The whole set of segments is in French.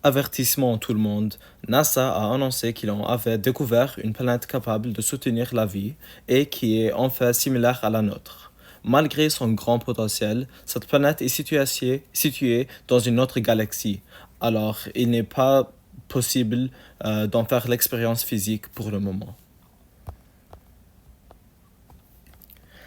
Avertissement tout le monde, NASA a annoncé qu'ils avaient découvert une planète capable de soutenir la vie et qui est en fait similaire à la nôtre. Malgré son grand potentiel, cette planète est située dans une autre galaxie, alors il n'est pas possible d'en faire l'expérience physique pour le moment.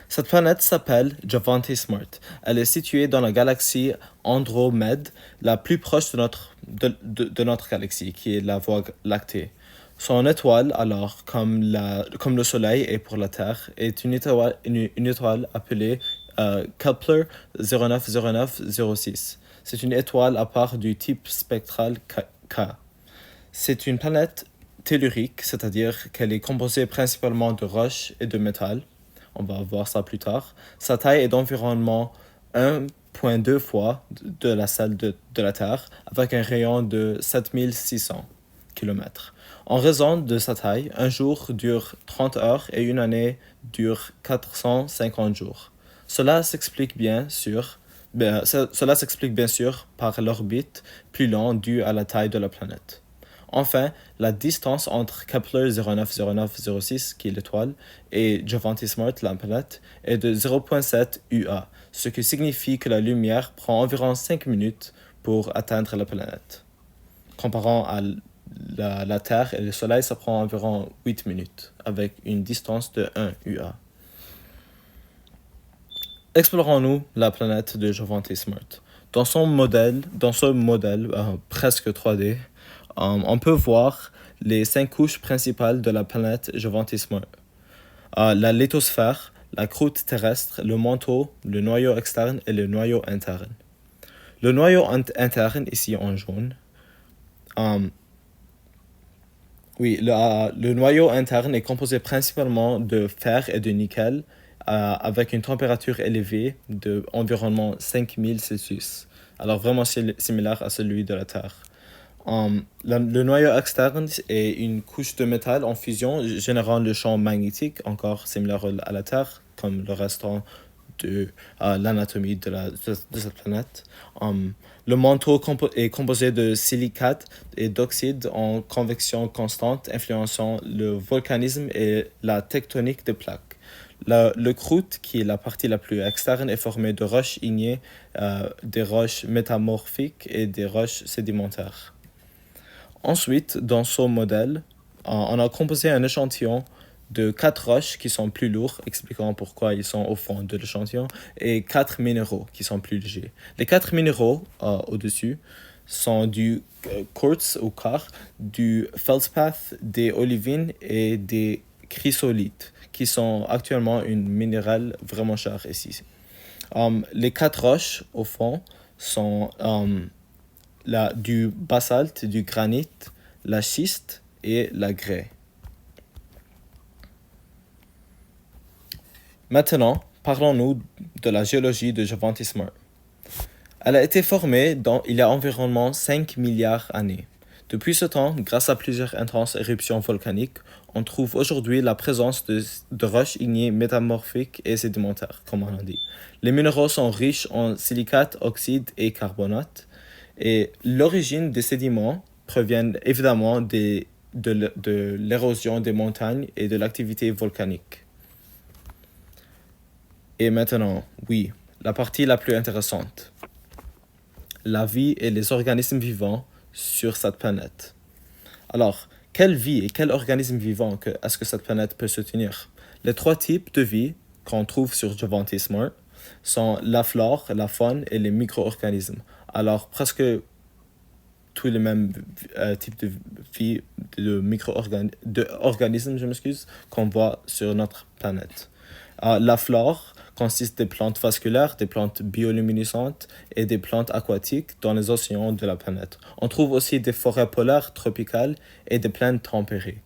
Cette planète s'appelle Jovante Smart. Elle est située dans la galaxie Andromède, la plus proche de notre galaxie, qui est la Voie lactée. Son étoile, alors, comme le Soleil est pour la Terre, est une étoile appelée Kepler 090906. C'est une étoile à part du type spectral K. C'est une planète tellurique, c'est-à-dire qu'elle est composée principalement de roches et de métal. On va voir ça plus tard. Sa taille est d'environ 1,2 fois de celle de la Terre, avec un rayon de 7600 km. En raison de sa taille, un jour dure 30 heures et une année dure 450 jours. Cela s'explique bien sûr par l'orbite plus longue due à la taille de la planète. Enfin, la distance entre Kepler 090906, qui est l'étoile, et Jovante Smart, la planète, est de 0,7 UA, ce qui signifie que la lumière prend environ 5 minutes pour atteindre la planète. Comparant à la Terre et le Soleil, ça prend environ 8 minutes, avec une distance de 1 UA. Explorons-nous la planète de Jovante Smart. Dans ce modèle presque 3D, on peut voir les 5 couches principales de la planète Jovante Smart. La lithosphère, la croûte terrestre, le manteau, le noyau externe et le noyau interne. Le noyau interne, ici en jaune, le noyau interne est composé principalement de fer et de nickel, avec une température élevée d'environ 5000 Celsius. Alors vraiment similaire à celui de la Terre. Le noyau externe est une couche de métal en fusion générant le champ magnétique, encore similaire à la Terre, comme le restant de l'anatomie de cette planète. Le manteau est composé de silicate et d'oxyde en convection constante, influençant le volcanisme et la tectonique des plaques. Le croûte, qui est la partie la plus externe, est formée de roches ignées, des roches métamorphiques et des roches sédimentaires. Ensuite, dans ce modèle, on a composé un échantillon de 4 roches qui sont plus lourds, expliquant pourquoi ils sont au fond de l'échantillon, et 4 minéraux qui sont plus légers. Les 4 minéraux au-dessus sont du quartz ou quart, du feldspathe, des olivines et des chrysolites, qui sont actuellement une minéral vraiment cher ici. Les 4 roches, au fond, sont du basalte, du granit, la schiste et la grès. Maintenant, parlons-nous de la géologie de Jovante Smart. Elle a été formée il y a environ 5 milliards d'années. Depuis ce temps, grâce à plusieurs intenses éruptions volcaniques, on trouve aujourd'hui la présence de roches ignées métamorphiques et sédimentaires, comme on a dit. Les minéraux sont riches en silicate, oxyde et carbonate, et l'origine des sédiments provient évidemment de l'érosion des montagnes et de l'activité volcanique. Et maintenant, oui, la partie la plus intéressante. La vie et les organismes vivants sur cette planète. Alors, quelle vie et quel organisme vivant est-ce que cette planète peut soutenir? Les 3 types de vie qu'on trouve sur Jovante Smart sont la flore, la faune et les micro-organismes. Alors, presque tous les mêmes types de vie, organismes, qu'on voit sur notre planète. La flore consiste des plantes vasculaires, des plantes bioluminescentes et des plantes aquatiques dans les océans de la planète. On trouve aussi des forêts polaires tropicales et des plaines tempérées.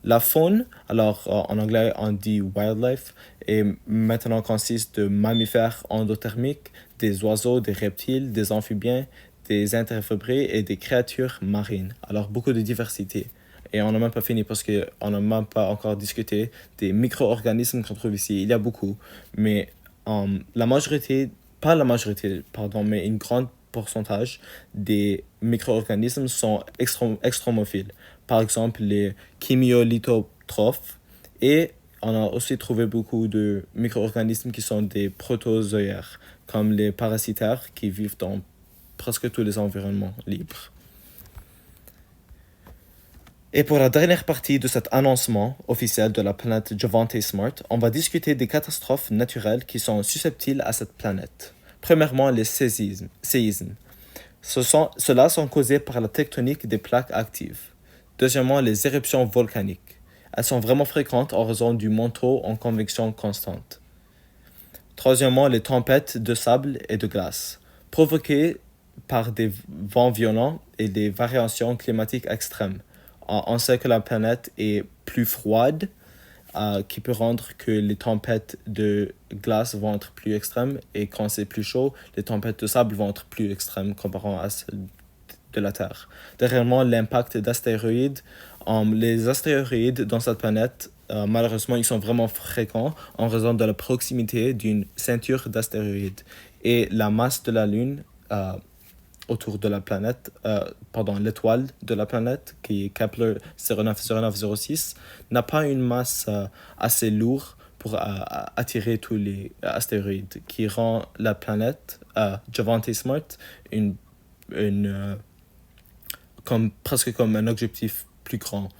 La faune, alors en anglais on dit wildlife, et maintenant consiste de mammifères endothermiques, des oiseaux, des reptiles, des amphibiens, des invertébrés et des créatures marines. Alors beaucoup de diversité. Et on n'a même pas fini parce qu'on n'a même pas encore discuté des micro-organismes qu'on trouve ici. Il y a beaucoup, mais mais une grande pourcentage des micro-organismes sont extromophiles. Par exemple, les chimiolithotrophes. Et on a aussi trouvé beaucoup de micro-organismes qui sont des protozoaires, comme les parasitaires qui vivent dans presque tous les environnements libres. Et pour la dernière partie de cet annoncement officiel de la planète Jovante Smart, on va discuter des catastrophes naturelles qui sont susceptibles à cette planète. Premièrement, les séismes. Ceux-là sont causés par la tectonique des plaques actives. Deuxièmement, les éruptions volcaniques. Elles sont vraiment fréquentes en raison du manteau en convection constante. Troisièmement, les tempêtes de sable et de glace, provoquées par des vents violents et des variations climatiques extrêmes. On sait que la planète est plus froide, qui peut rendre que les tempêtes de glace vont être plus extrêmes, et quand c'est plus chaud, les tempêtes de sable vont être plus extrêmes comparé à celles de la Terre. Dernièrement, l'impact d'astéroïdes. Les astéroïdes dans cette planète, malheureusement, ils sont vraiment fréquents en raison de la proximité d'une ceinture d'astéroïdes. Et la masse de la Lune autour de la planète, l'étoile de la planète, qui est Kepler 090906, n'a pas une masse assez lourde pour attirer tous les astéroïdes, qui rend la planète Jovante Smart presque comme un objectif plus grand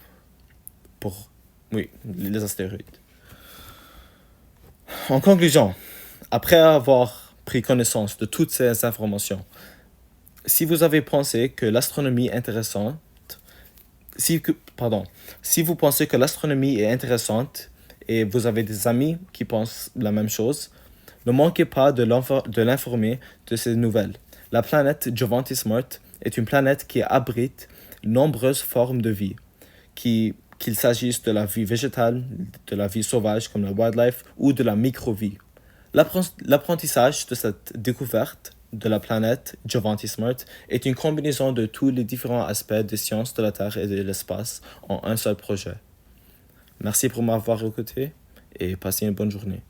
pour les astéroïdes. En conclusion, après avoir pris connaissance de toutes ces informations, si vous avez pensé que l'astronomie est intéressante, si vous pensez que l'astronomie est intéressante et vous avez des amis qui pensent la même chose, ne manquez pas de l'informer de ces nouvelles. La planète Jovante Smart est une planète qui abrite nombreuses formes de vie, qu'il s'agisse de la vie végétale, de la vie sauvage comme la wildlife ou de la microvie. L'apprentissage de cette découverte de la planète Jovante Smart est une combinaison de tous les différents aspects des sciences de la Terre et de l'espace en un seul projet. Merci pour m'avoir écouté et passez une bonne journée.